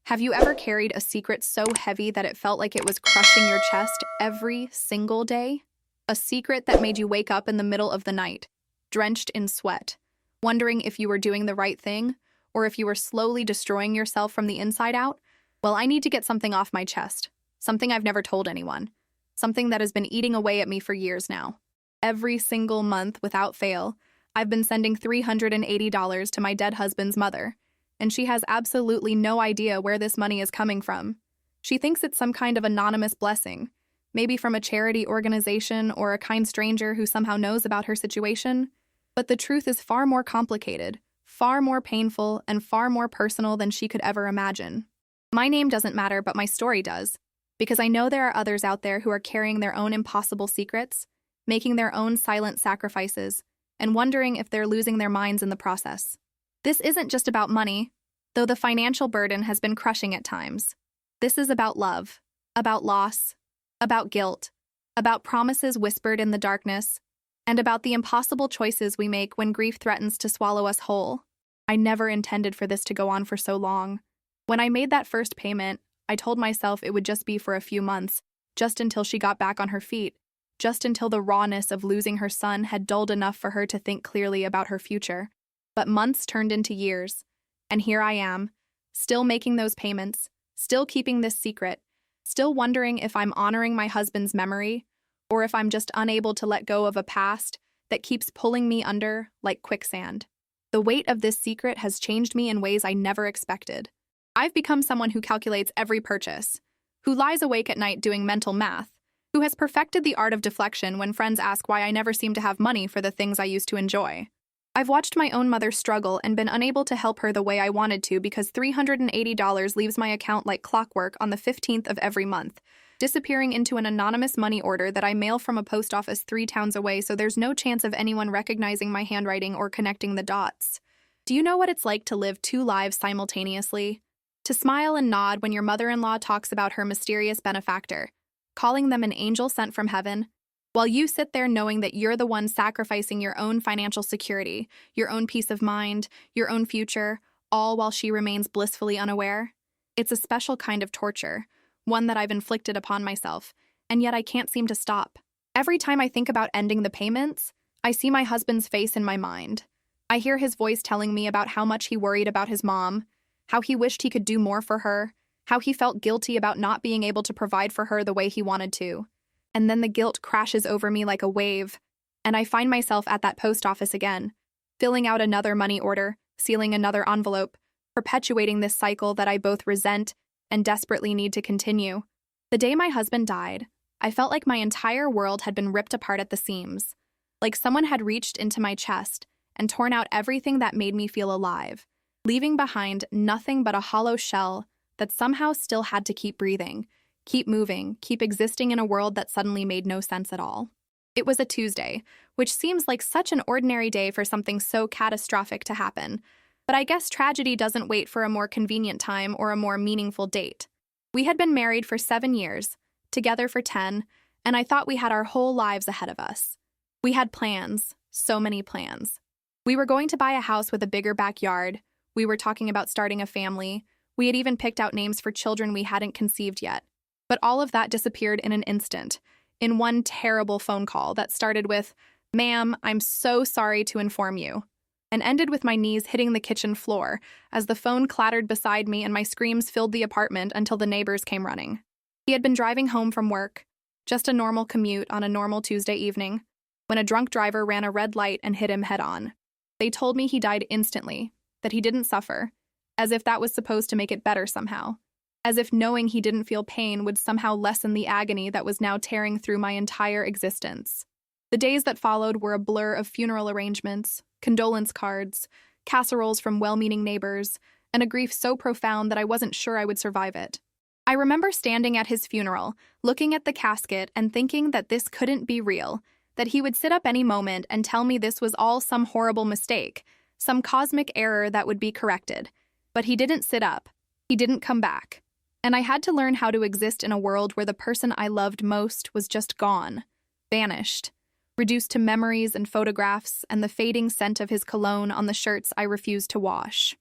Have you ever carried a secret so heavy that it felt like it was crushing your chest every single day? A secret that made you wake up in the middle of the night, drenched in sweat, wondering if you were doing the right thing or if you were slowly destroying yourself from the inside out? Well, I need to get something off my chest, something I've never told anyone, something that has been eating away at me for years now. Every single month, without fail, I've been sending $380 to my dead husband's mother, and she has absolutely no idea where this money is coming from. She thinks it's some kind of anonymous blessing, maybe from a charity organization or a kind stranger who somehow knows about her situation. But the truth is far more complicated, far more painful, and far more personal than she could ever imagine. My name doesn't matter, but my story does, because I know there are others out there who are carrying their own impossible secrets, making their own silent sacrifices, and wondering if they're losing their minds in the process. This isn't just about money, though the financial burden has been crushing at times. This is about love, about loss, about guilt, about promises whispered in the darkness, and about the impossible choices we make when grief threatens to swallow us whole. I never intended for this to go on for so long. When I made that first payment, I told myself it would just be for a few months, just until she got back on her feet, just until the rawness of losing her son had dulled enough for her to think clearly about her future. But months turned into years, and here I am, still making those payments, still keeping this secret, still wondering if I'm honoring my husband's memory, or if I'm just unable to let go of a past that keeps pulling me under like quicksand. The weight of this secret has changed me in ways I never expected. I've become someone who calculates every purchase, who lies awake at night doing mental math, who has perfected the art of deflection when friends ask why I never seem to have money for the things I used to enjoy. I've watched my own mother struggle and been unable to help her the way I wanted to because $380 leaves my account like clockwork on the 15th of every month, disappearing into an anonymous money order that I mail from a post office 3 towns away, so there's no chance of anyone recognizing my handwriting or connecting the dots. Do you know what it's like to live 2 lives simultaneously? To smile and nod when your mother-in-law talks about her mysterious benefactor, calling them an angel sent from heaven, while you sit there knowing that you're the one sacrificing your own financial security, your own peace of mind, your own future, all while she remains blissfully unaware. It's a special kind of torture, one that I've inflicted upon myself, and yet I can't seem to stop. Every time I think about ending the payments, I see my husband's face in my mind. I hear his voice telling me about how much he worried about his mom, how he wished he could do more for her, how he felt guilty about not being able to provide for her the way he wanted to. And then the guilt crashes over me like a wave, and I find myself at that post office again, filling out another money order, sealing another envelope, perpetuating this cycle that I both resent and desperately need to continue. The day my husband died, I felt like my entire world had been ripped apart at the seams, like someone had reached into my chest and torn out everything that made me feel alive, leaving behind nothing but a hollow shell that somehow still had to keep breathing, keep moving, keep existing in a world that suddenly made no sense at all. It was a Tuesday, which seems like such an ordinary day for something so catastrophic to happen. But I guess tragedy doesn't wait for a more convenient time or a more meaningful date. We had been married for 7 years, together for 10, and I thought we had our whole lives ahead of us. We had plans, so many plans. We were going to buy a house with a bigger backyard. We were talking about starting a family. We had even picked out names for children we hadn't conceived yet. But all of that disappeared in an instant, in one terrible phone call that started with, "Ma'am, I'm so sorry to inform you," and ended with my knees hitting the kitchen floor as the phone clattered beside me and my screams filled the apartment until the neighbors came running. He had been driving home from work, just a normal commute on a normal Tuesday evening, when a drunk driver ran a red light and hit him head-on. They told me he died instantly, that he didn't suffer, as if that was supposed to make it better somehow. As if knowing he didn't feel pain would somehow lessen the agony that was now tearing through my entire existence. The days that followed were a blur of funeral arrangements, condolence cards, casseroles from well-meaning neighbors, and a grief so profound that I wasn't sure I would survive it. I remember standing at his funeral, looking at the casket and thinking that this couldn't be real, that he would sit up any moment and tell me this was all some horrible mistake, some cosmic error that would be corrected. But he didn't sit up. He didn't come back. And I had to learn how to exist in a world where the person I loved most was just gone, vanished, reduced to memories and photographs and the fading scent of his cologne on the shirts I refused to wash.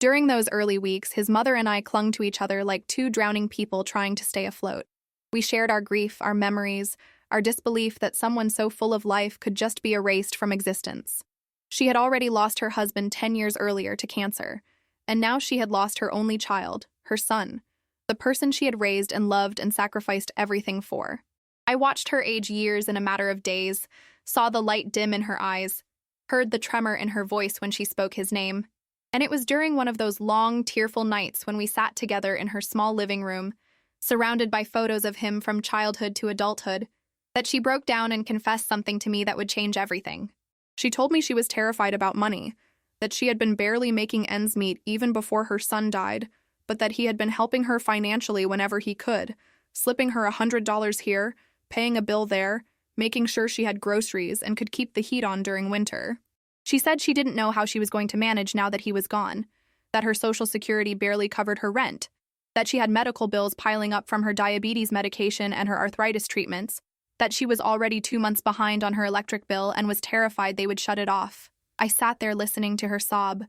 During those early weeks, his mother and I clung to each other like two drowning people trying to stay afloat. We shared our grief, our memories, our disbelief that someone so full of life could just be erased from existence. She had already lost her husband 10 years earlier to cancer, and now she had lost her only child, her son, the person she had raised and loved and sacrificed everything for. I watched her age years in a matter of days, saw the light dim in her eyes, heard the tremor in her voice when she spoke his name. And it was during one of those long, tearful nights when we sat together in her small living room, surrounded by photos of him from childhood to adulthood, that she broke down and confessed something to me that would change everything. She told me she was terrified about money, that she had been barely making ends meet even before her son died, but that he had been helping her financially whenever he could, slipping her $100 here, paying a bill there, making sure she had groceries and could keep the heat on during winter. She said she didn't know how she was going to manage now that he was gone, that her Social Security barely covered her rent, that she had medical bills piling up from her diabetes medication and her arthritis treatments, that she was already 2 months behind on her electric bill and was terrified they would shut it off. I sat there listening to her sob,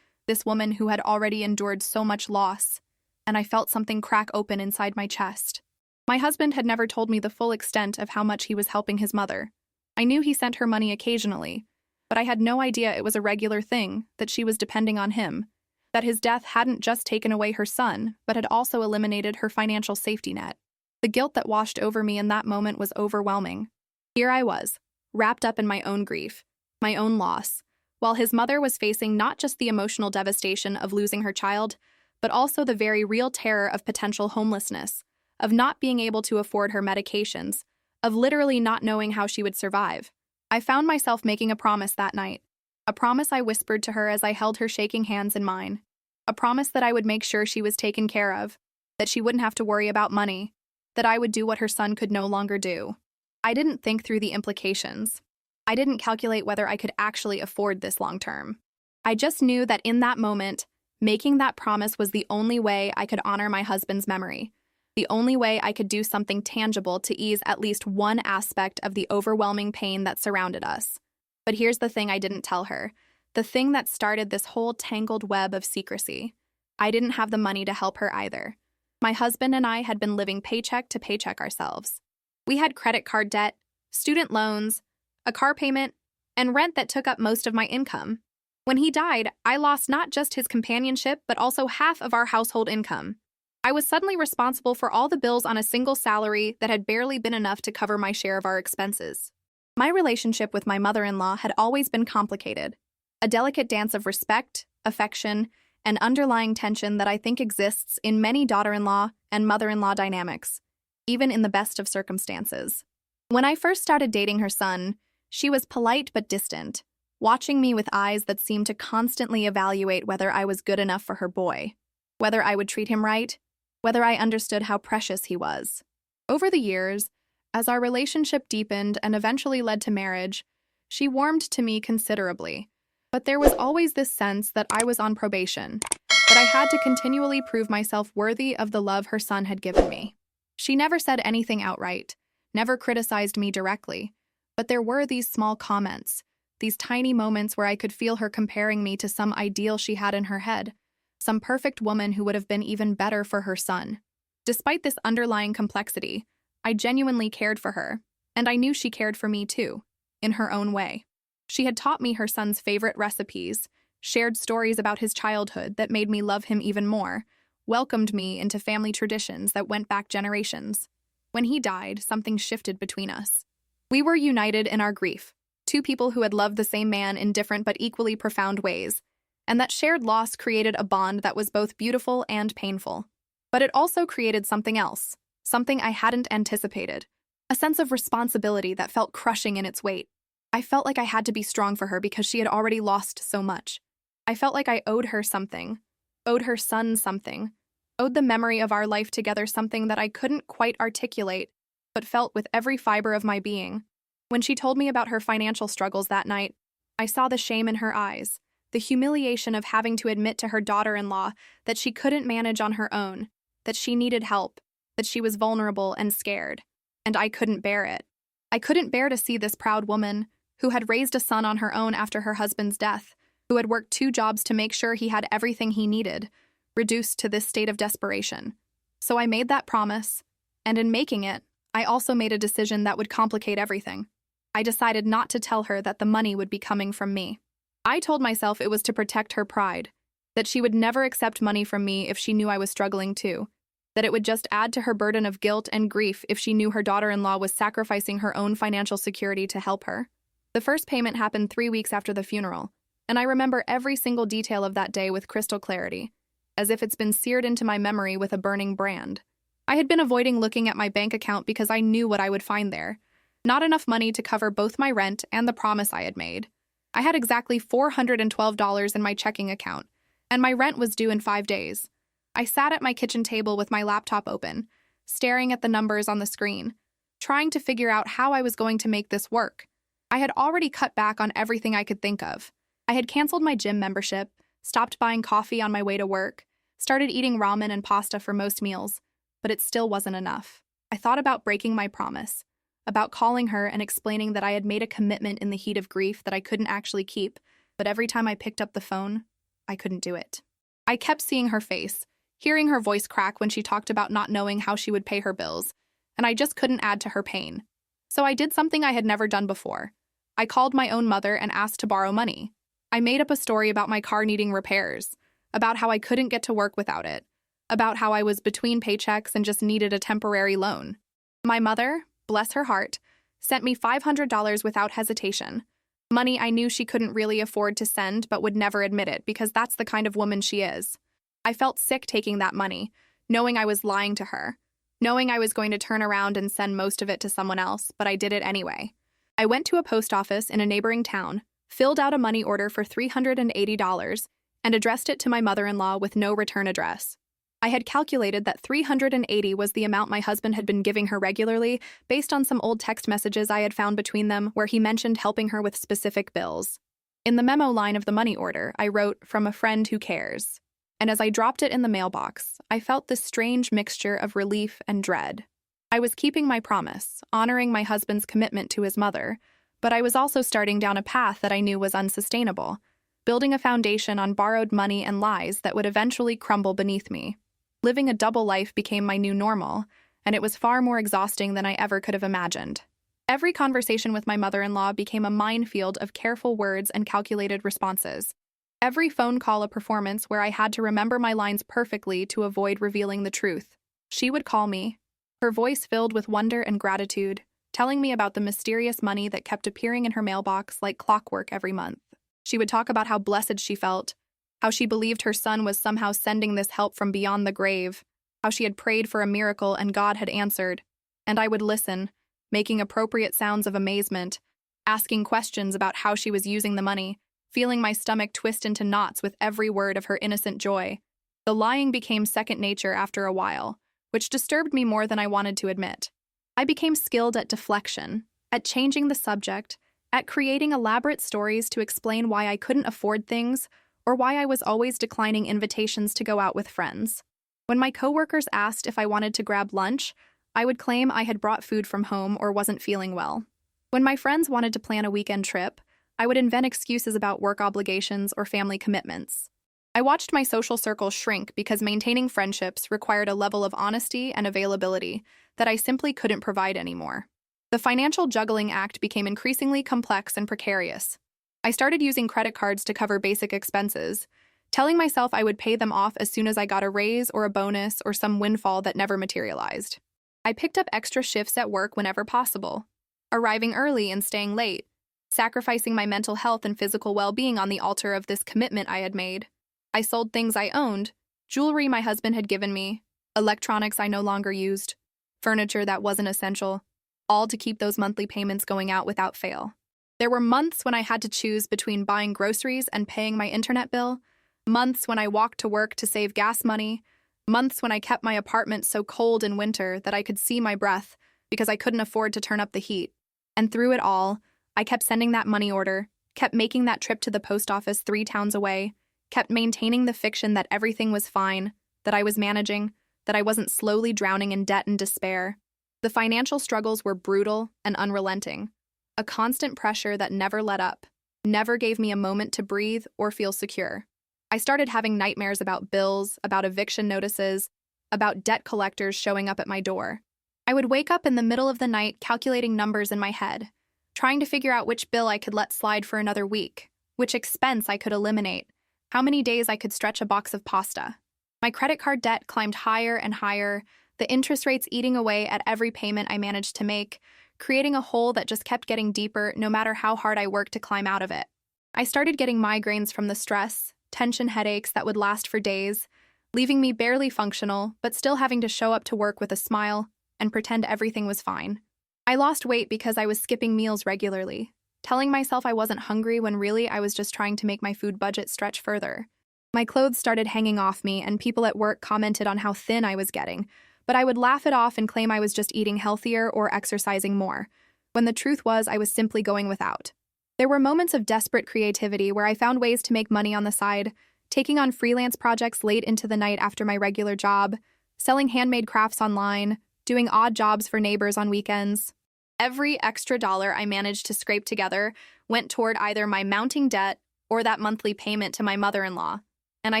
this woman who had already endured so much loss, and I felt something crack open inside my chest. My husband had never told me the full extent of how much he was helping his mother. I knew he sent her money occasionally, but I had no idea it was a regular thing, that she was depending on him, that his death hadn't just taken away her son, but had also eliminated her financial safety net. The guilt that washed over me in that moment was overwhelming. Here I was, wrapped up in my own grief, my own loss, while his mother was facing not just the emotional devastation of losing her child, but also the very real terror of potential homelessness, of not being able to afford her medications, of literally not knowing how she would survive. I found myself making a promise that night, a promise I whispered to her as I held her shaking hands in mine, a promise that I would make sure she was taken care of, that she wouldn't have to worry about money, that I would do what her son could no longer do. I didn't think through the implications. I didn't calculate whether I could actually afford this long term. I just knew that in that moment, making that promise was the only way I could honor my husband's memory, the only way I could do something tangible to ease at least one aspect of the overwhelming pain that surrounded us. But here's the thing I didn't tell her, the thing that started this whole tangled web of secrecy. I didn't have the money to help her either. My husband and I had been living paycheck to paycheck ourselves. We had credit card debt, student loans, a car payment, and rent that took up most of my income. When he died, I lost not just his companionship, but also half of our household income. I was suddenly responsible for all the bills on a single salary that had barely been enough to cover my share of our expenses. My relationship with my mother-in-law had always been complicated, a delicate dance of respect, affection, and underlying tension that I think exists in many daughter-in-law and mother-in-law dynamics, even in the best of circumstances. When I first started dating her son, she was polite but distant, watching me with eyes that seemed to constantly evaluate whether I was good enough for her boy, whether I would treat him right, whether I understood how precious he was. Over the years, as our relationship deepened and eventually led to marriage, she warmed to me considerably. But there was always this sense that I was on probation, that I had to continually prove myself worthy of the love her son had given me. She never said anything outright, never criticized me directly, but there were these small comments, these tiny moments where I could feel her comparing me to some ideal she had in her head, some perfect woman who would have been even better for her son. Despite this underlying complexity, I genuinely cared for her, and I knew she cared for me too, in her own way. She had taught me her son's favorite recipes, shared stories about his childhood that made me love him even more, welcomed me into family traditions that went back generations. When he died, something shifted between us. We were united in our grief, two people who had loved the same man in different but equally profound ways, and that shared loss created a bond that was both beautiful and painful. But it also created something else, something I hadn't anticipated, a sense of responsibility that felt crushing in its weight. I felt like I had to be strong for her because she had already lost so much. I felt like I owed her something, owed her son something, owed the memory of our life together something that I couldn't quite articulate, but felt with every fiber of my being. When she told me about her financial struggles that night, I saw the shame in her eyes, the humiliation of having to admit to her daughter-in-law that she couldn't manage on her own, that she needed help, that she was vulnerable and scared, and I couldn't bear it. I couldn't bear to see this proud woman, who had raised a son on her own after her husband's death, who had worked 2 jobs to make sure he had everything he needed, reduced to this state of desperation. So I made that promise, and in making it, I also made a decision that would complicate everything. I decided not to tell her that the money would be coming from me. I told myself it was to protect her pride, that she would never accept money from me if she knew I was struggling too, that it would just add to her burden of guilt and grief if she knew her daughter-in-law was sacrificing her own financial security to help her. The first payment happened 3 weeks after the funeral, and I remember every single detail of that day with crystal clarity, as if it's been seared into my memory with a burning brand. I had been avoiding looking at my bank account because I knew what I would find there. Not enough money to cover both my rent and the promise I had made. I had exactly $412 in my checking account, and my rent was due in 5 days. I sat at my kitchen table with my laptop open, staring at the numbers on the screen, trying to figure out how I was going to make this work. I had already cut back on everything I could think of. I had canceled my gym membership, stopped buying coffee on my way to work, started eating ramen and pasta for most meals, but it still wasn't enough. I thought about breaking my promise, about calling her and explaining that I had made a commitment in the heat of grief that I couldn't actually keep, but every time I picked up the phone, I couldn't do it. I kept seeing her face, hearing her voice crack when she talked about not knowing how she would pay her bills, and I just couldn't add to her pain. So I did something I had never done before. I called my own mother and asked to borrow money. I made up a story about my car needing repairs, about how I couldn't get to work without it, about how I was between paychecks and just needed a temporary loan. My mother, bless her heart, sent me $500 without hesitation. Money I knew she couldn't really afford to send but would never admit it because that's the kind of woman she is. I felt sick taking that money, knowing I was lying to her, knowing I was going to turn around and send most of it to someone else, but I did it anyway. I went to a post office in a neighboring town, filled out a money order for $380, and addressed it to my mother-in-law with no return address. I had calculated that $380 was the amount my husband had been giving her regularly based on some old text messages I had found between them where he mentioned helping her with specific bills. In the memo line of the money order, I wrote, "From a friend who cares." And as I dropped it in the mailbox, I felt this strange mixture of relief and dread. I was keeping my promise, honoring my husband's commitment to his mother, but I was also starting down a path that I knew was unsustainable, building a foundation on borrowed money and lies that would eventually crumble beneath me. Living a double life became my new normal, and it was far more exhausting than I ever could have imagined. Every conversation with my mother-in-law became a minefield of careful words and calculated responses. Every phone call a performance where I had to remember my lines perfectly to avoid revealing the truth. She would call me, her voice filled with wonder and gratitude, telling me about the mysterious money that kept appearing in her mailbox like clockwork every month. She would talk about how blessed she felt, how she believed her son was somehow sending this help from beyond the grave, how she had prayed for a miracle and God had answered. And I would listen, making appropriate sounds of amazement, asking questions about how she was using the money, feeling my stomach twist into knots with every word of her innocent joy. The lying became second nature after a while, which disturbed me more than I wanted to admit. I became skilled at deflection, at changing the subject, at creating elaborate stories to explain why I couldn't afford things or why I was always declining invitations to go out with friends. When my coworkers asked if I wanted to grab lunch, I would claim I had brought food from home or wasn't feeling well. When my friends wanted to plan a weekend trip, I would invent excuses about work obligations or family commitments. I watched my social circle shrink because maintaining friendships required a level of honesty and availability that I simply couldn't provide anymore. The financial juggling act became increasingly complex and precarious. I started using credit cards to cover basic expenses, telling myself I would pay them off as soon as I got a raise or a bonus or some windfall that never materialized. I picked up extra shifts at work whenever possible, arriving early and staying late, sacrificing my mental health and physical well-being on the altar of this commitment I had made. I sold things I owned, jewelry my husband had given me, electronics I no longer used, furniture that wasn't essential, all to keep those monthly payments going out without fail. There were months when I had to choose between buying groceries and paying my internet bill, months when I walked to work to save gas money, months when I kept my apartment so cold in winter that I could see my breath because I couldn't afford to turn up the heat. And through it all, I kept sending that money order, kept making that trip to the post office 3 towns away, kept maintaining the fiction that everything was fine, that I was managing, that I wasn't slowly drowning in debt and despair. The financial struggles were brutal and unrelenting, a constant pressure that never let up, never gave me a moment to breathe or feel secure. I started having nightmares about bills, about eviction notices, about debt collectors showing up at my door. I would wake up in the middle of the night calculating numbers in my head, trying to figure out which bill I could let slide for another week, which expense I could eliminate, how many days I could stretch a box of pasta. My credit card debt climbed higher and higher, the interest rates eating away at every payment I managed to make, creating a hole that just kept getting deeper no matter how hard I worked to climb out of it. I started getting migraines from the stress, tension headaches that would last for days, leaving me barely functional, but still having to show up to work with a smile and pretend everything was fine. I lost weight because I was skipping meals regularly, telling myself I wasn't hungry when really I was just trying to make my food budget stretch further. My clothes started hanging off me, and people at work commented on how thin I was getting, but I would laugh it off and claim I was just eating healthier or exercising more, when the truth was I was simply going without. There were moments of desperate creativity where I found ways to make money on the side, taking on freelance projects late into the night after my regular job, selling handmade crafts online, doing odd jobs for neighbors on weekends. Every extra dollar I managed to scrape together went toward either my mounting debt or that monthly payment to my mother-in-law, and I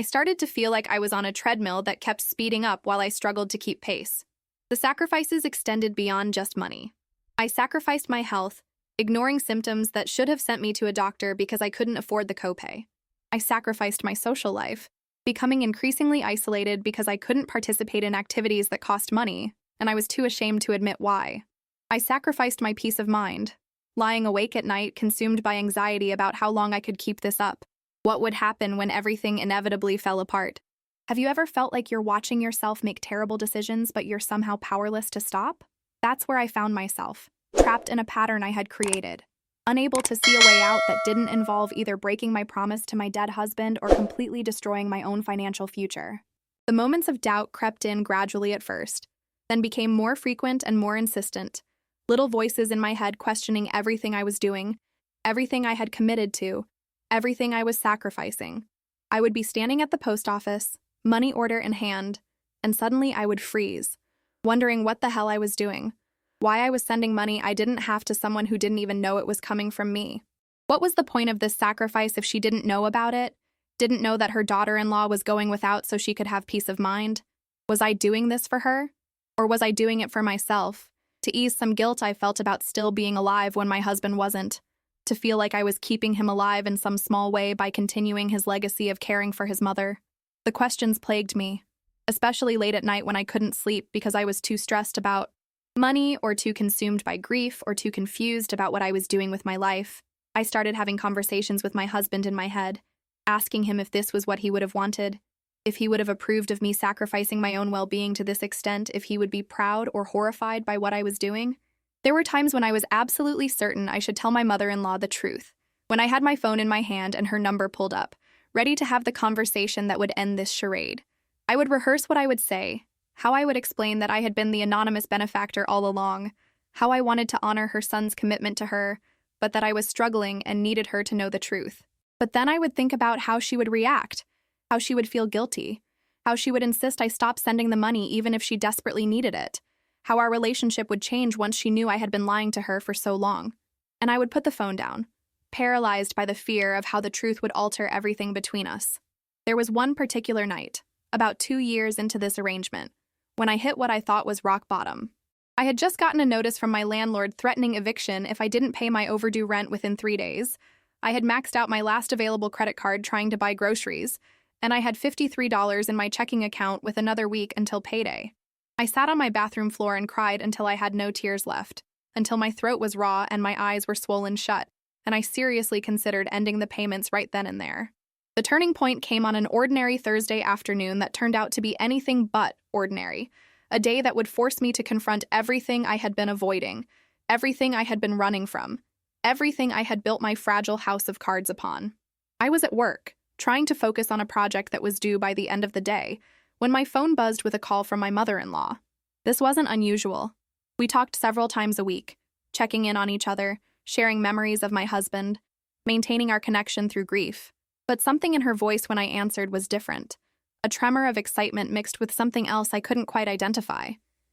started to feel like I was on a treadmill that kept speeding up while I struggled to keep pace. The sacrifices extended beyond just money. I sacrificed my health, ignoring symptoms that should have sent me to a doctor because I couldn't afford the copay. I sacrificed my social life, becoming increasingly isolated because I couldn't participate in activities that cost money, and I was too ashamed to admit why. I sacrificed my peace of mind, lying awake at night consumed by anxiety about how long I could keep this up. What would happen when everything inevitably fell apart? Have you ever felt like you're watching yourself make terrible decisions but you're somehow powerless to stop? That's where I found myself, trapped in a pattern I had created, unable to see a way out that didn't involve either breaking my promise to my dead husband or completely destroying my own financial future. The moments of doubt crept in gradually at first, then became more frequent and more insistent. Little voices in my head questioning everything I was doing, everything I had committed to, everything I was sacrificing. I would be standing at the post office, money order in hand, and suddenly I would freeze, wondering what the hell I was doing, why I was sending money I didn't have to someone who didn't even know it was coming from me. What was the point of this sacrifice if she didn't know about it, didn't know that her daughter-in-law was going without so she could have peace of mind? Was I doing this for her? Or was I doing it for myself, to ease some guilt I felt about still being alive when my husband wasn't? To feel like I was keeping him alive in some small way by continuing his legacy of caring for his mother. The questions plagued me, especially late at night when I couldn't sleep because I was too stressed about money or too consumed by grief or too confused about what I was doing with my life. I started having conversations with my husband in my head, asking him if this was what he would have wanted, if he would have approved of me sacrificing my own well-being to this extent, if he would be proud or horrified by what I was doing. There were times when I was absolutely certain I should tell my mother-in-law the truth, when I had my phone in my hand and her number pulled up, ready to have the conversation that would end this charade. I would rehearse what I would say, how I would explain that I had been the anonymous benefactor all along, how I wanted to honor her son's commitment to her, but that I was struggling and needed her to know the truth. But then I would think about how she would react, how she would feel guilty, how she would insist I stop sending the money even if she desperately needed it, how our relationship would change once she knew I had been lying to her for so long. And I would put the phone down, paralyzed by the fear of how the truth would alter everything between us. There was one particular night, about 2 years into this arrangement, when I hit what I thought was rock bottom. I had just gotten a notice from my landlord threatening eviction if I didn't pay my overdue rent within 3 days. I had maxed out my last available credit card trying to buy groceries, and I had $53 in my checking account with another week until payday. I sat on my bathroom floor and cried until I had no tears left, until my throat was raw and my eyes were swollen shut, and I seriously considered ending the payments right then and there. The turning point came on an ordinary Thursday afternoon that turned out to be anything but ordinary, a day that would force me to confront everything I had been avoiding, everything I had been running from, everything I had built my fragile house of cards upon. I was at work, trying to focus on a project that was due by the end of the day, when my phone buzzed with a call from my mother-in-law. This wasn't unusual. We talked several times a week, checking in on each other, sharing memories of my husband, maintaining our connection through grief. But something in her voice when I answered was different, a tremor of excitement mixed with something else I couldn't quite identify.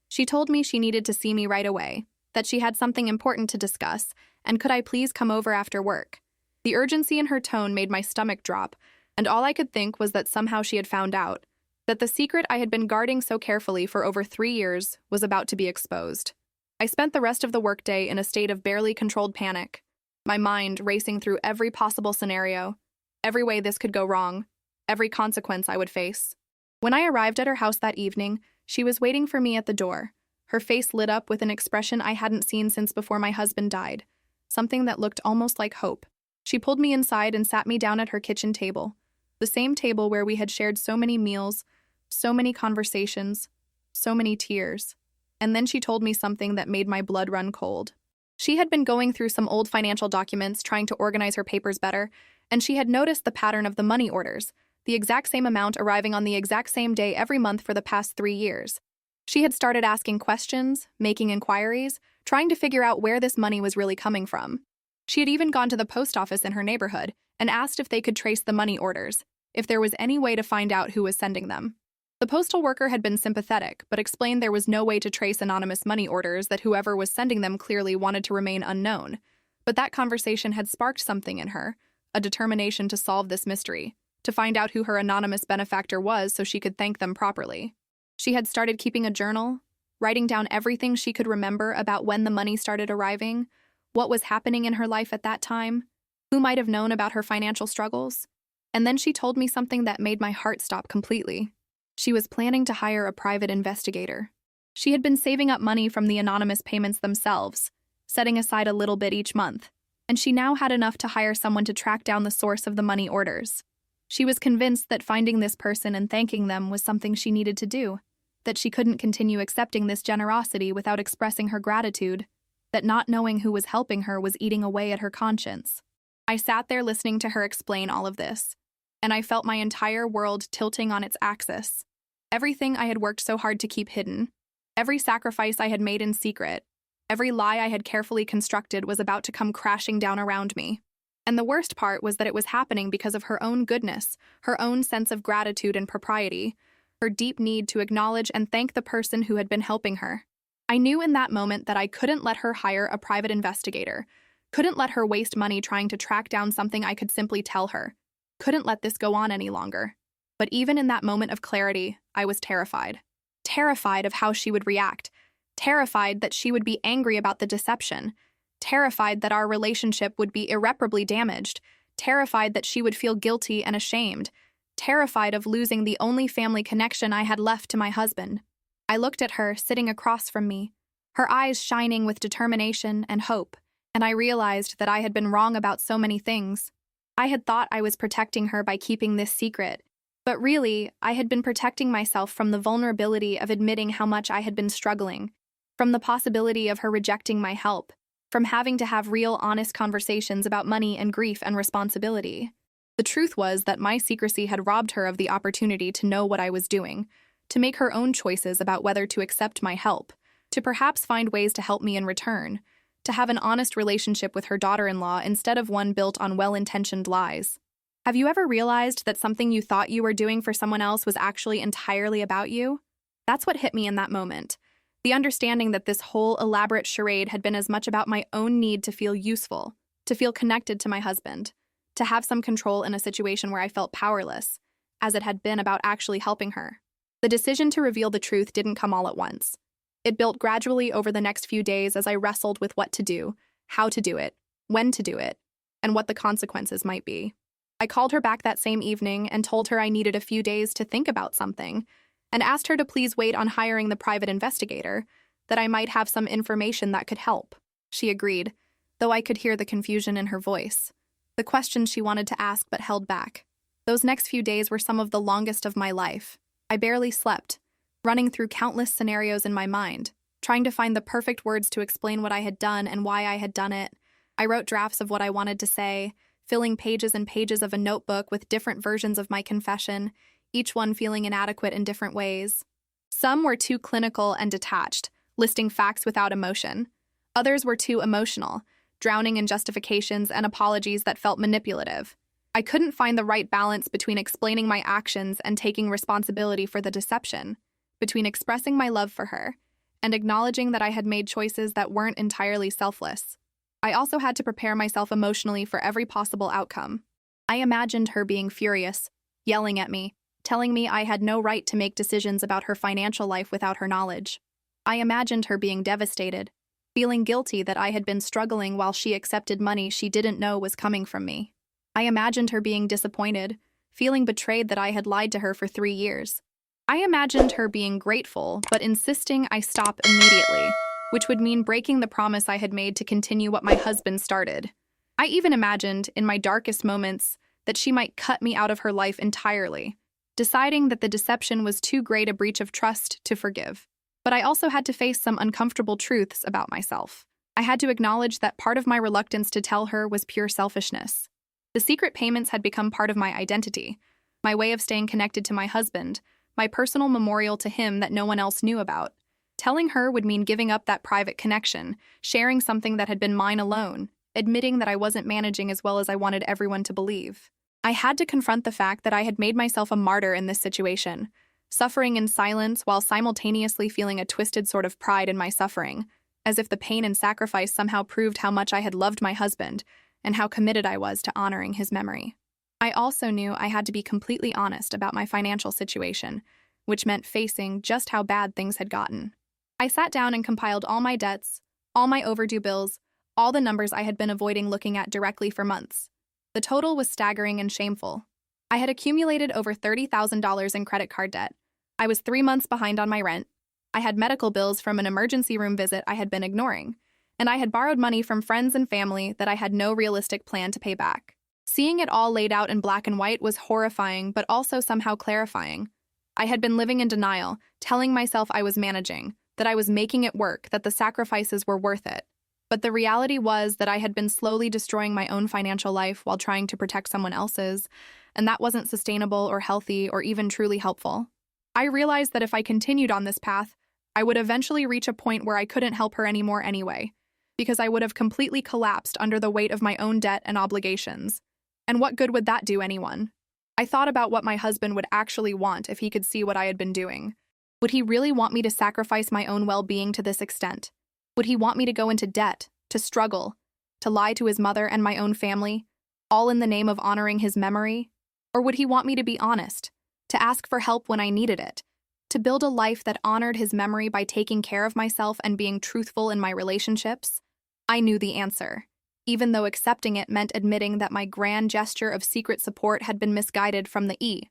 She told me she needed to see me right away, that she had something important to discuss, and could I please come over after work. The urgency in her tone made my stomach drop, and all I could think was that somehow she had found out, that the secret I had been guarding so carefully for over 3 years was about to be exposed. I spent the rest of the workday in a state of barely controlled panic, my mind racing through every possible scenario, every way this could go wrong, every consequence I would face. When I arrived at her house that evening, she was waiting for me at the door, her face lit up with an expression I hadn't seen since before my husband died, something that looked almost like hope. She pulled me inside and sat me down at her kitchen table, the same table where we had shared so many meals, so many conversations, so many tears. And then she told me something that made my blood run cold. She had been going through some old financial documents trying to organize her papers better, and she had noticed the pattern of the money orders, the exact same amount arriving on the exact same day every month for the past 3 years. She had started asking questions, making inquiries, trying to figure out where this money was really coming from. She had even gone to the post office in her neighborhood and asked if they could trace the money orders, if there was any way to find out who was sending them. The postal worker had been sympathetic, but explained there was no way to trace anonymous money orders, that whoever was sending them clearly wanted to remain unknown. But that conversation had sparked something in her, a determination to solve this mystery, to find out who her anonymous benefactor was so she could thank them properly. She had started keeping a journal, writing down everything she could remember about when the money started arriving, what was happening in her life at that time, who might have known about her financial struggles. And then she told me something that made my heart stop completely. She was planning to hire a private investigator. She had been saving up money from the anonymous payments themselves, setting aside a little bit each month, and she now had enough to hire someone to track down the source of the money orders. She was convinced that finding this person and thanking them was something she needed to do, that she couldn't continue accepting this generosity without expressing her gratitude, that not knowing who was helping her was eating away at her conscience. I sat there listening to her explain all of this, and I felt my entire world tilting on its axis. Everything I had worked so hard to keep hidden, every sacrifice I had made in secret, every lie I had carefully constructed was about to come crashing down around me. And the worst part was that it was happening because of her own goodness, her own sense of gratitude and propriety, her deep need to acknowledge and thank the person who had been helping her. I knew in that moment that I couldn't let her hire a private investigator, couldn't let her waste money trying to track down something I could simply tell her, couldn't let this go on any longer. But even in that moment of clarity, I was terrified. Terrified of how she would react, terrified that she would be angry about the deception, terrified that our relationship would be irreparably damaged, terrified that she would feel guilty and ashamed, terrified of losing the only family connection I had left to my husband. I looked at her, sitting across from me, her eyes shining with determination and hope, and I realized that I had been wrong about so many things. I had thought I was protecting her by keeping this secret, but really, I had been protecting myself from the vulnerability of admitting how much I had been struggling, from the possibility of her rejecting my help, from having to have real, honest conversations about money and grief and responsibility. The truth was that my secrecy had robbed her of the opportunity to know what I was doing, to make her own choices about whether to accept my help, to perhaps find ways to help me in return, to have an honest relationship with her daughter-in-law instead of one built on well-intentioned lies. Have you ever realized that something you thought you were doing for someone else was actually entirely about you? That's what hit me in that moment. The understanding that this whole elaborate charade had been as much about my own need to feel useful, to feel connected to my husband, to have some control in a situation where I felt powerless, as it had been about actually helping her. The decision to reveal the truth didn't come all at once. It built gradually over the next few days as I wrestled with what to do, how to do it, when to do it, and what the consequences might be. I called her back that same evening and told her I needed a few days to think about something, and asked her to please wait on hiring the private investigator, that I might have some information that could help. She agreed, though I could hear the confusion in her voice, the questions she wanted to ask but held back. Those next few days were some of the longest of my life. I barely slept, running through countless scenarios in my mind, trying to find the perfect words to explain what I had done and why I had done it. I wrote drafts of what I wanted to say, filling pages and pages of a notebook with different versions of my confession, each one feeling inadequate in different ways. Some were too clinical and detached, listing facts without emotion. Others were too emotional, drowning in justifications and apologies that felt manipulative. I couldn't find the right balance between explaining my actions and taking responsibility for the deception, between expressing my love for her and acknowledging that I had made choices that weren't entirely selfless. I also had to prepare myself emotionally for every possible outcome. I imagined her being furious, yelling at me, telling me I had no right to make decisions about her financial life without her knowledge. I imagined her being devastated, feeling guilty that I had been struggling while she accepted money she didn't know was coming from me. I imagined her being disappointed, feeling betrayed that I had lied to her for 3 years. I imagined her being grateful, but insisting I stop immediately, which would mean breaking the promise I had made to continue what my husband started. I even imagined, in my darkest moments, that she might cut me out of her life entirely, deciding that the deception was too great a breach of trust to forgive. But I also had to face some uncomfortable truths about myself. I had to acknowledge that part of my reluctance to tell her was pure selfishness. The secret payments had become part of my identity, my way of staying connected to my husband, my personal memorial to him that no one else knew about. Telling her would mean giving up that private connection, sharing something that had been mine alone, admitting that I wasn't managing as well as I wanted everyone to believe. I had to confront the fact that I had made myself a martyr in this situation, suffering in silence while simultaneously feeling a twisted sort of pride in my suffering, as if the pain and sacrifice somehow proved how much I had loved my husband and how committed I was to honoring his memory. I also knew I had to be completely honest about my financial situation, which meant facing just how bad things had gotten. I sat down and compiled all my debts, all my overdue bills, all the numbers I had been avoiding looking at directly for months. The total was staggering and shameful. I had accumulated over $30,000 in credit card debt. I was 3 months behind on my rent. I had medical bills from an emergency room visit I had been ignoring, and I had borrowed money from friends and family that I had no realistic plan to pay back. Seeing it all laid out in black and white was horrifying, but also somehow clarifying. I had been living in denial, telling myself I was managing, that I was making it work, that the sacrifices were worth it. But the reality was that I had been slowly destroying my own financial life while trying to protect someone else's, and that wasn't sustainable or healthy or even truly helpful. I realized that if I continued on this path, I would eventually reach a point where I couldn't help her anymore anyway, because I would have completely collapsed under the weight of my own debt and obligations. And what good would that do anyone? I thought about what my husband would actually want if he could see what I had been doing. Would he really want me to sacrifice my own well-being to this extent? Would he want me to go into debt, to struggle, to lie to his mother and my own family, all in the name of honoring his memory? Or would he want me to be honest, to ask for help when I needed it, to build a life that honored his memory by taking care of myself and being truthful in my relationships? I knew the answer, even though accepting it meant admitting that my grand gesture of secret support had been misguided from the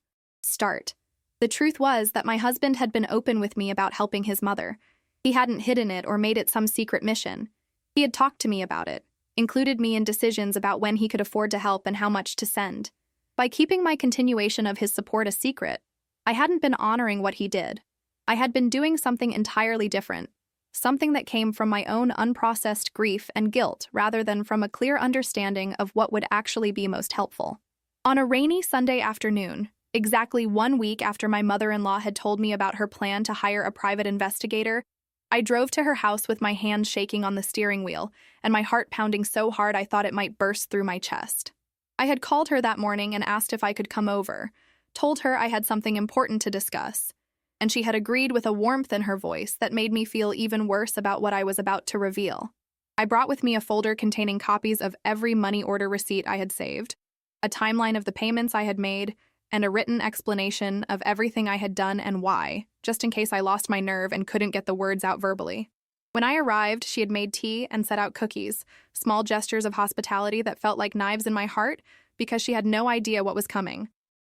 start. The truth was that my husband had been open with me about helping his mother. He hadn't hidden it or made it some secret mission. He had talked to me about it, included me in decisions about when he could afford to help and how much to send. By keeping my continuation of his support a secret, I hadn't been honoring what he did. I had been doing something entirely different, something that came from my own unprocessed grief and guilt rather than from a clear understanding of what would actually be most helpful. On a rainy Sunday afternoon, exactly 1 week after my mother-in-law had told me about her plan to hire a private investigator, I drove to her house with my hands shaking on the steering wheel and my heart pounding so hard I thought it might burst through my chest. I had called her that morning and asked if I could come over, told her I had something important to discuss, and she had agreed with a warmth in her voice that made me feel even worse about what I was about to reveal. I brought with me a folder containing copies of every money order receipt I had saved, a timeline of the payments I had made, and a written explanation of everything I had done and why, just in case I lost my nerve and couldn't get the words out verbally. When I arrived, she had made tea and set out cookies, small gestures of hospitality that felt like knives in my heart because she had no idea what was coming.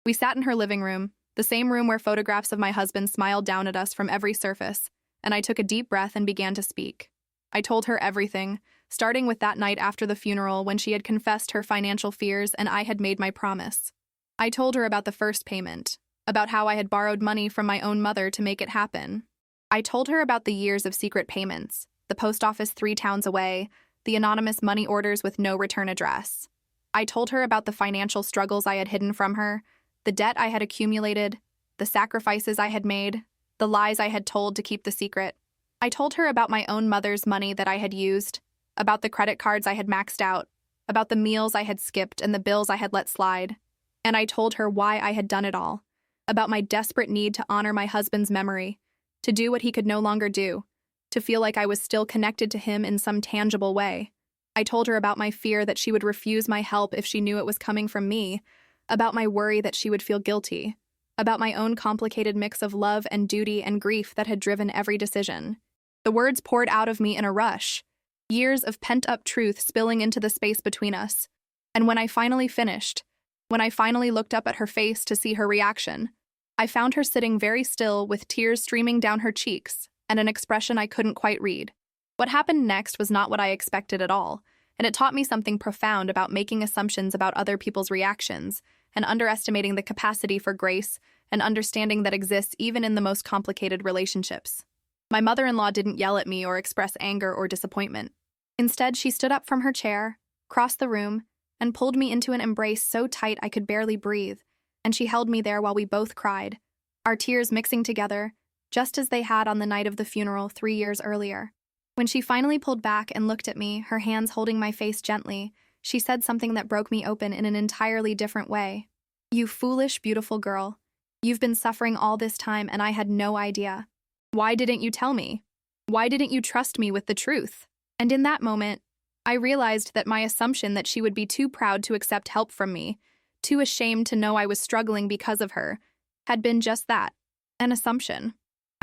We sat in her living room, the same room where photographs of my husband smiled down at us from every surface, and I took a deep breath and began to speak. I told her everything, starting with that night after the funeral when she had confessed her financial fears and I had made my promise. I told her about the first payment, about how I had borrowed money from my own mother to make it happen. I told her about the years of secret payments, the post office 3 towns away, the anonymous money orders with no return address. I told her about the financial struggles I had hidden from her, the debt I had accumulated, the sacrifices I had made, the lies I had told to keep the secret. I told her about my own mother's money that I had used, about the credit cards I had maxed out, about the meals I had skipped and the bills I had let slide. And I told her why I had done it all, about my desperate need to honor my husband's memory, to do what he could no longer do, to feel like I was still connected to him in some tangible way. I told her about my fear that she would refuse my help if she knew it was coming from me, about my worry that she would feel guilty, about my own complicated mix of love and duty and grief that had driven every decision. The words poured out of me in a rush, years of pent-up truth spilling into the space between us. And when I finally finished, when I finally looked up at her face to see her reaction, I found her sitting very still with tears streaming down her cheeks and an expression I couldn't quite read. What happened next was not what I expected at all, and it taught me something profound about making assumptions about other people's reactions and underestimating the capacity for grace and understanding that exists even in the most complicated relationships. My mother-in-law didn't yell at me or express anger or disappointment. Instead, she stood up from her chair, crossed the room, and pulled me into an embrace so tight I could barely breathe, and she held me there while we both cried, our tears mixing together, just as they had on the night of the funeral 3 years earlier. When she finally pulled back and looked at me, her hands holding my face gently, she said something that broke me open in an entirely different way. "You foolish, beautiful girl. You've been suffering all this time and I had no idea. Why didn't you tell me? Why didn't you trust me with the truth?" And in that moment, I realized that my assumption that she would be too proud to accept help from me, too ashamed to know I was struggling because of her, had been just that, an assumption.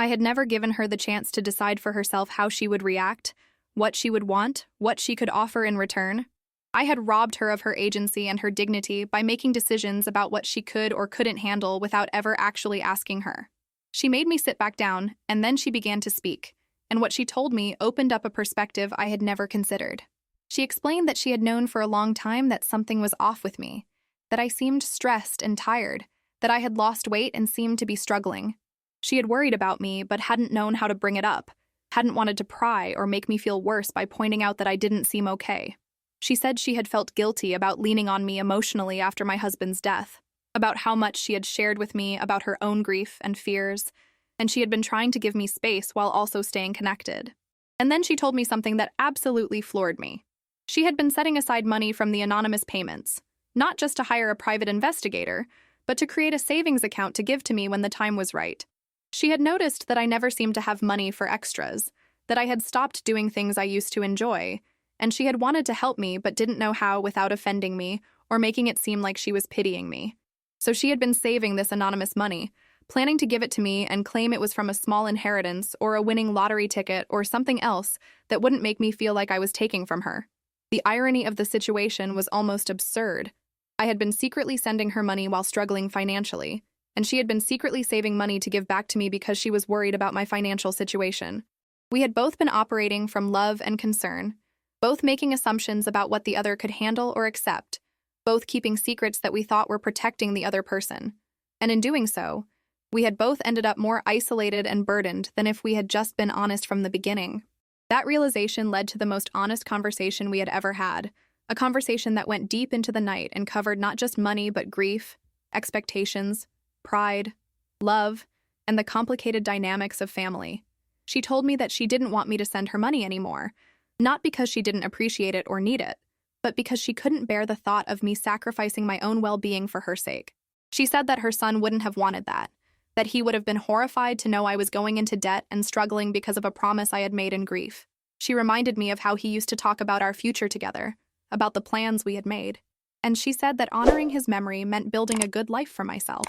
I had never given her the chance to decide for herself how she would react, what she would want, what she could offer in return. I had robbed her of her agency and her dignity by making decisions about what she could or couldn't handle without ever actually asking her. She made me sit back down, and then she began to speak, and what she told me opened up a perspective I had never considered. She explained that she had known for a long time that something was off with me, that I seemed stressed and tired, that I had lost weight and seemed to be struggling. She had worried about me but hadn't known how to bring it up, hadn't wanted to pry or make me feel worse by pointing out that I didn't seem okay. She said she had felt guilty about leaning on me emotionally after my husband's death, about how much she had shared with me about her own grief and fears, and she had been trying to give me space while also staying connected. And then she told me something that absolutely floored me. She had been setting aside money from the anonymous payments, not just to hire a private investigator, but to create a savings account to give to me when the time was right. She had noticed that I never seemed to have money for extras, that I had stopped doing things I used to enjoy, and she had wanted to help me but didn't know how without offending me or making it seem like she was pitying me. So she had been saving this anonymous money, planning to give it to me and claim it was from a small inheritance or a winning lottery ticket or something else that wouldn't make me feel like I was taking from her. The irony of the situation was almost absurd. I had been secretly sending her money while struggling financially, and she had been secretly saving money to give back to me because she was worried about my financial situation. We had both been operating from love and concern, both making assumptions about what the other could handle or accept, both keeping secrets that we thought were protecting the other person. And in doing so, we had both ended up more isolated and burdened than if we had just been honest from the beginning. That realization led to the most honest conversation we had ever had, a conversation that went deep into the night and covered not just money but grief, expectations, pride, love, and the complicated dynamics of family. She told me that she didn't want me to send her money anymore, not because she didn't appreciate it or need it, but because she couldn't bear the thought of me sacrificing my own well-being for her sake. She said that her son wouldn't have wanted that he would have been horrified to know I was going into debt and struggling because of a promise I had made in grief. She reminded me of how he used to talk about our future together, about the plans we had made, and she said that honoring his memory meant building a good life for myself,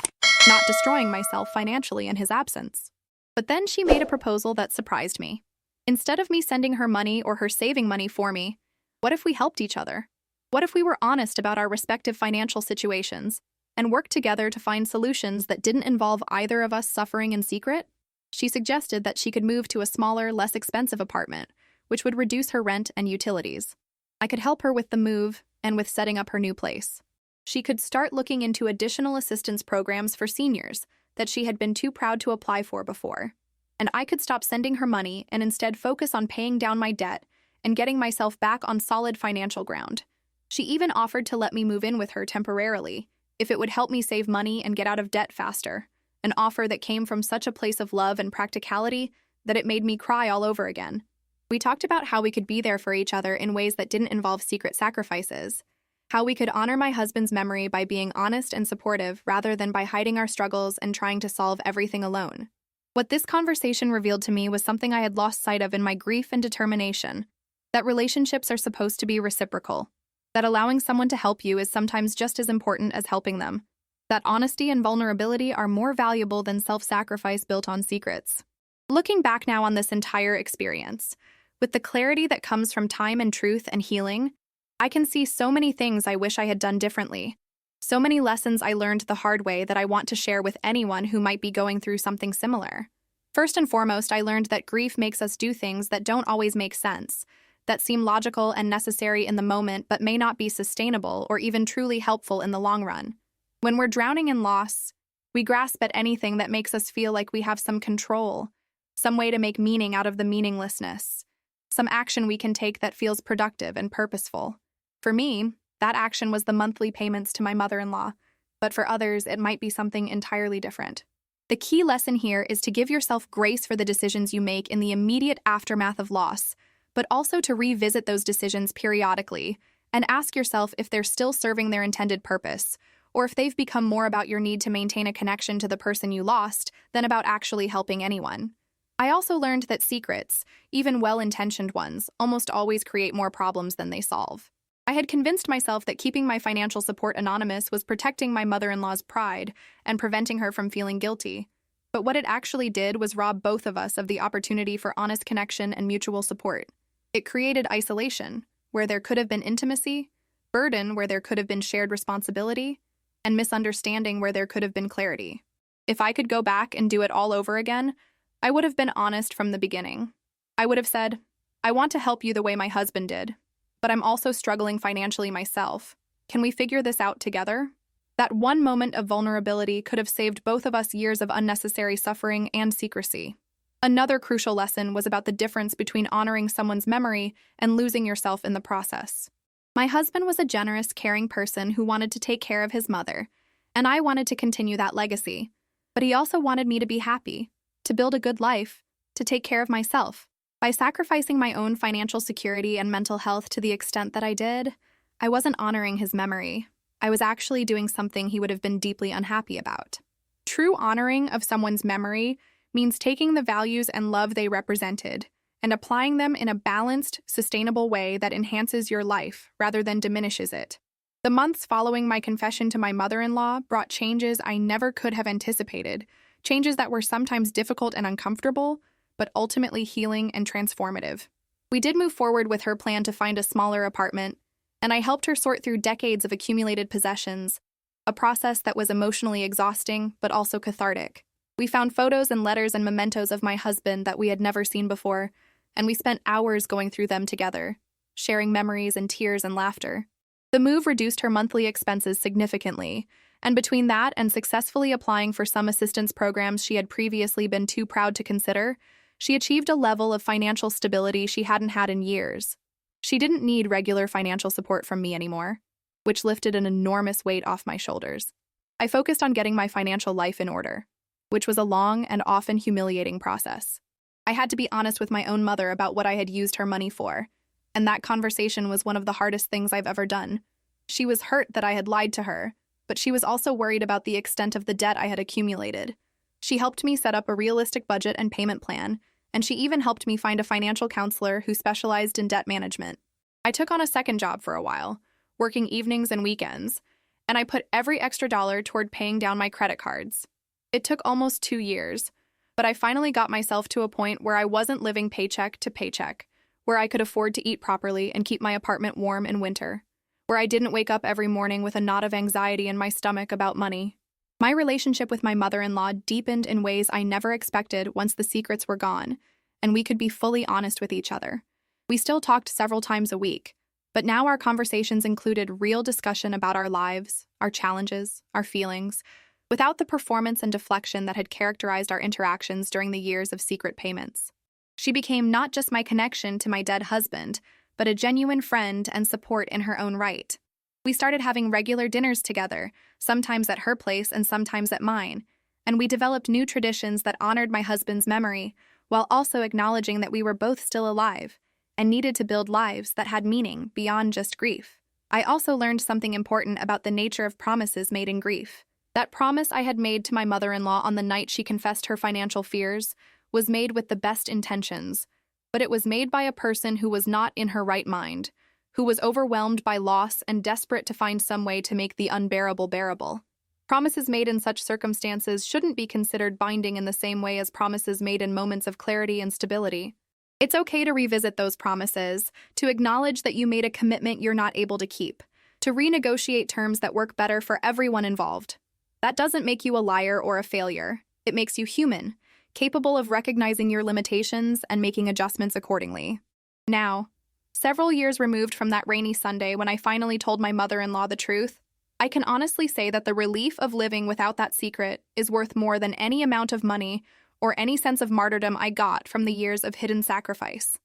not destroying myself financially in his absence. But then she made a proposal that surprised me. Instead of me sending her money or her saving money for me, what if we helped each other? What if we were honest about our respective financial situations and worked together to find solutions that didn't involve either of us suffering in secret? She suggested that she could move to a smaller, less expensive apartment, which would reduce her rent and utilities. I could help her with the move and with setting up her new place. She could start looking into additional assistance programs for seniors that she had been too proud to apply for before. And I could stop sending her money and instead focus on paying down my debt and getting myself back on solid financial ground. She even offered to let me move in with her temporarily if it would help me save money and get out of debt faster, an offer that came from such a place of love and practicality that it made me cry all over again. We talked about how we could be there for each other in ways that didn't involve secret sacrifices, how we could honor my husband's memory by being honest and supportive rather than by hiding our struggles and trying to solve everything alone. What this conversation revealed to me was something I had lost sight of in my grief and determination. that relationships are supposed to be reciprocal, that allowing someone to help you is sometimes just as important as helping them, that honesty and vulnerability are more valuable than self-sacrifice built on secrets. Looking back now on this entire experience, with the clarity that comes from time and truth and healing, I can see so many things I wish I had done differently. So many lessons I learned the hard way that I want to share with anyone who might be going through something similar. First and foremost, I learned that grief makes us do things that don't always make sense, that seem logical and necessary in the moment but may not be sustainable or even truly helpful in the long run. When we're drowning in loss, we grasp at anything that makes us feel like we have some control, some way to make meaning out of the meaninglessness, some action we can take that feels productive and purposeful. For me, that action was the monthly payments to my mother-in-law, but for others, it might be something entirely different. The key lesson here is to give yourself grace for the decisions you make in the immediate aftermath of loss, but also to revisit those decisions periodically and ask yourself if they're still serving their intended purpose, or if they've become more about your need to maintain a connection to the person you lost than about actually helping anyone. I also learned that secrets, even well-intentioned ones, almost always create more problems than they solve. I had convinced myself that keeping my financial support anonymous was protecting my mother-in-law's pride and preventing her from feeling guilty. But what it actually did was rob both of us of the opportunity for honest connection and mutual support. It created isolation, where there could have been intimacy, burden, where there could have been shared responsibility, and misunderstanding, where there could have been clarity. If I could go back and do it all over again, I would have been honest from the beginning. I would have said, I want to help you the way my husband did, but I'm also struggling financially myself. Can we figure this out together? That one moment of vulnerability could have saved both of us years of unnecessary suffering and secrecy. Another crucial lesson was about the difference between honoring someone's memory and losing yourself in the process. My husband was a generous, caring person who wanted to take care of his mother, and I wanted to continue that legacy. But he also wanted me to be happy, to build a good life, to take care of myself. By sacrificing my own financial security and mental health to the extent that I did, I wasn't honoring his memory. I was actually doing something he would have been deeply unhappy about. True honoring of someone's memory means taking the values and love they represented and applying them in a balanced, sustainable way that enhances your life rather than diminishes it. The months following my confession to my mother-in-law brought changes I never could have anticipated, changes that were sometimes difficult and uncomfortable, but ultimately healing and transformative. We did move forward with her plan to find a smaller apartment, and I helped her sort through decades of accumulated possessions, a process that was emotionally exhausting but also cathartic. We found photos and letters and mementos of my husband that we had never seen before, and we spent hours going through them together, sharing memories and tears and laughter. The move reduced her monthly expenses significantly, and between that and successfully applying for some assistance programs she had previously been too proud to consider, she achieved a level of financial stability she hadn't had in years. She didn't need regular financial support from me anymore, which lifted an enormous weight off my shoulders. I focused on getting my financial life in order, which was a long and often humiliating process. I had to be honest with my own mother about what I had used her money for, and that conversation was one of the hardest things I've ever done. She was hurt that I had lied to her, but she was also worried about the extent of the debt I had accumulated. She helped me set up a realistic budget and payment plan, and she even helped me find a financial counselor who specialized in debt management. I took on a second job for a while, working evenings and weekends, and I put every extra dollar toward paying down my credit cards. It took almost 2 years, but I finally got myself to a point where I wasn't living paycheck to paycheck, where I could afford to eat properly and keep my apartment warm in winter, where I didn't wake up every morning with a knot of anxiety in my stomach about money. My relationship with my mother-in-law deepened in ways I never expected once the secrets were gone, and we could be fully honest with each other. We still talked several times a week, but now our conversations included real discussion about our lives, our challenges, our feelings, without the performance and deflection that had characterized our interactions during the years of secret payments. She became not just my connection to my dead husband, but a genuine friend and support in her own right. We started having regular dinners together, sometimes at her place and sometimes at mine, and we developed new traditions that honored my husband's memory, while also acknowledging that we were both still alive and needed to build lives that had meaning beyond just grief. I also learned something important about the nature of promises made in grief. That promise I had made to my mother-in-law on the night she confessed her financial fears was made with the best intentions, but it was made by a person who was not in her right mind, who was overwhelmed by loss and desperate to find some way to make the unbearable bearable. Promises made in such circumstances shouldn't be considered binding in the same way as promises made in moments of clarity and stability. It's okay to revisit those promises, to acknowledge that you made a commitment you're not able to keep, to renegotiate terms that work better for everyone involved. That doesn't make you a liar or a failure. It makes you human, capable of recognizing your limitations and making adjustments accordingly. Now, several years removed from that rainy Sunday when I finally told my mother-in-law the truth, I can honestly say that the relief of living without that secret is worth more than any amount of money or any sense of martyrdom I got from the years of hidden sacrifice.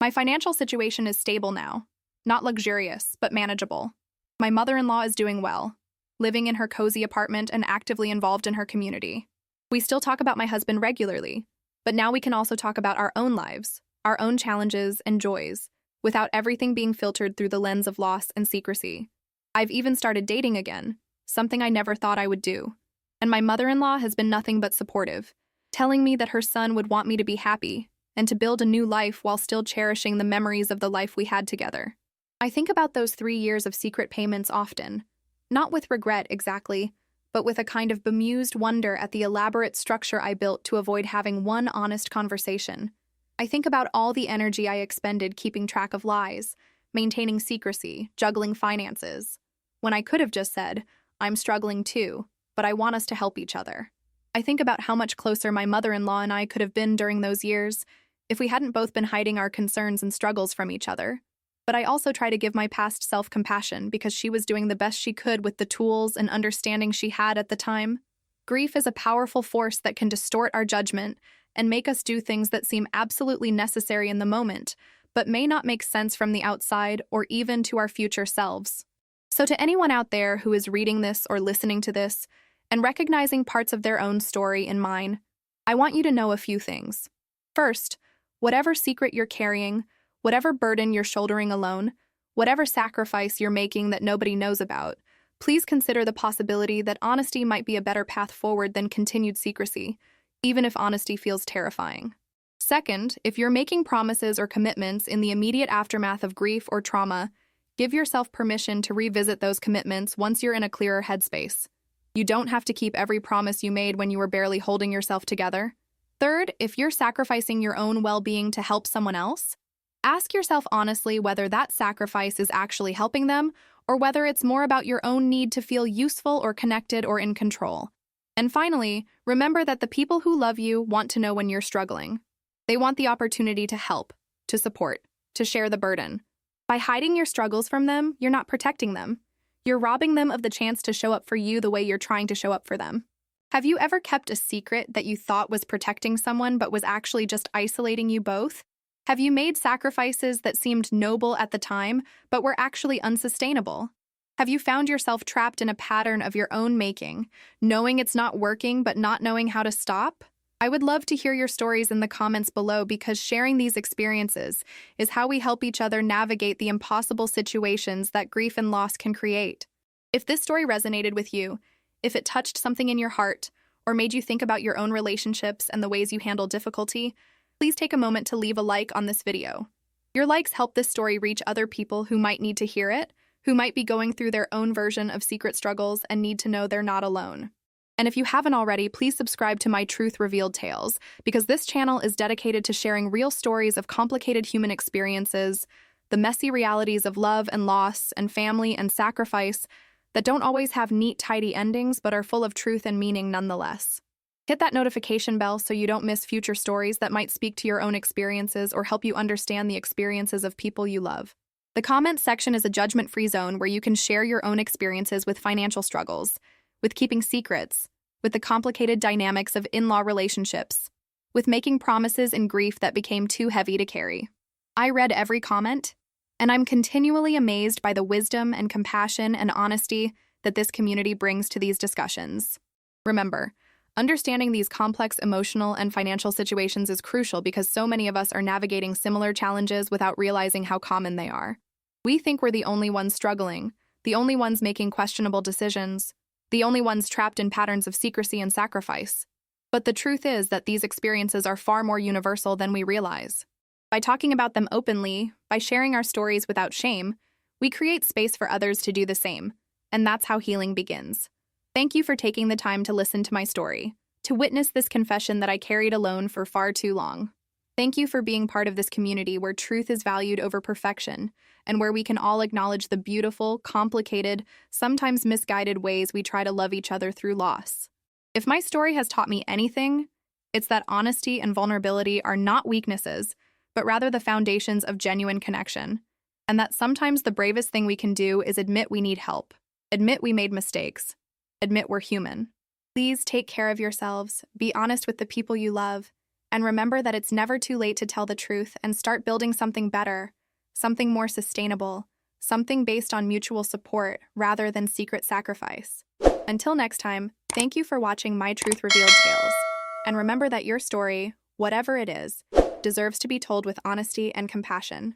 My financial situation is stable now, not luxurious, but manageable. My mother-in-law is doing well, living in her cozy apartment and actively involved in her community. We still talk about my husband regularly, but now we can also talk about our own lives, our own challenges and joys, without everything being filtered through the lens of loss and secrecy. I've even started dating again, something I never thought I would do. And my mother-in-law has been nothing but supportive, telling me that her son would want me to be happy and to build a new life while still cherishing the memories of the life we had together. I think about those 3 years of secret payments often, not with regret exactly, but with a kind of bemused wonder at the elaborate structure I built to avoid having one honest conversation. I think about all the energy I expended keeping track of lies, maintaining secrecy, juggling finances, when I could have just said, I'm struggling too, but I want us to help each other. I think about how much closer my mother-in-law and I could have been during those years if we hadn't both been hiding our concerns and struggles from each other. But I also try to give my past self compassion because she was doing the best she could with the tools and understanding she had at the time. Grief is a powerful force that can distort our judgment and make us do things that seem absolutely necessary in the moment, but may not make sense from the outside or even to our future selves. So to anyone out there who is reading this or listening to this and recognizing parts of their own story in mine, I want you to know a few things. First, whatever secret you're carrying, whatever burden you're shouldering alone, whatever sacrifice you're making that nobody knows about, please consider the possibility that honesty might be a better path forward than continued secrecy, even if honesty feels terrifying. Second, if you're making promises or commitments in the immediate aftermath of grief or trauma, give yourself permission to revisit those commitments once you're in a clearer headspace. You don't have to keep every promise you made when you were barely holding yourself together. Third, if you're sacrificing your own well-being to help someone else, ask yourself honestly whether that sacrifice is actually helping them or whether it's more about your own need to feel useful or connected or in control. And finally, remember that the people who love you want to know when you're struggling. They want the opportunity to help, to support, to share the burden. By hiding your struggles from them, you're not protecting them. You're robbing them of the chance to show up for you the way you're trying to show up for them. Have you ever kept a secret that you thought was protecting someone but was actually just isolating you both? Have you made sacrifices that seemed noble at the time but were actually unsustainable? Have you found yourself trapped in a pattern of your own making, knowing it's not working but not knowing how to stop? I would love to hear your stories in the comments below because sharing these experiences is how we help each other navigate the impossible situations that grief and loss can create. If this story resonated with you, if it touched something in your heart, or made you think about your own relationships and the ways you handle difficulty, please take a moment to leave a like on this video. Your likes help this story reach other people who might need to hear it, who might be going through their own version of secret struggles and need to know they're not alone. And if you haven't already, please subscribe to my Truth Revealed Tales, because this channel is dedicated to sharing real stories of complicated human experiences, the messy realities of love and loss and family and sacrifice that don't always have neat, tidy endings but are full of truth and meaning nonetheless. Hit that notification bell so you don't miss future stories that might speak to your own experiences or help you understand the experiences of people you love. The comments section is a judgment-free zone where you can share your own experiences with financial struggles, with keeping secrets, with the complicated dynamics of in-law relationships, with making promises in grief that became too heavy to carry. I read every comment, and I'm continually amazed by the wisdom and compassion and honesty that this community brings to these discussions. Remember, understanding these complex emotional and financial situations is crucial because so many of us are navigating similar challenges without realizing how common they are. We think we're the only ones struggling, the only ones making questionable decisions, the only ones trapped in patterns of secrecy and sacrifice. But the truth is that these experiences are far more universal than we realize. By talking about them openly, by sharing our stories without shame, we create space for others to do the same. And that's how healing begins. Thank you for taking the time to listen to my story, to witness this confession that I carried alone for far too long. Thank you for being part of this community where truth is valued over perfection, and where we can all acknowledge the beautiful, complicated, sometimes misguided ways we try to love each other through loss. If my story has taught me anything, it's that honesty and vulnerability are not weaknesses, but rather the foundations of genuine connection, and that sometimes the bravest thing we can do is admit we need help, admit we made mistakes, admit we're human. Please take care of yourselves, be honest with the people you love, and remember that it's never too late to tell the truth and start building something better, something more sustainable, something based on mutual support rather than secret sacrifice. Until next time, thank you for watching My Truth Revealed Tales. And remember that your story, whatever it is, deserves to be told with honesty and compassion.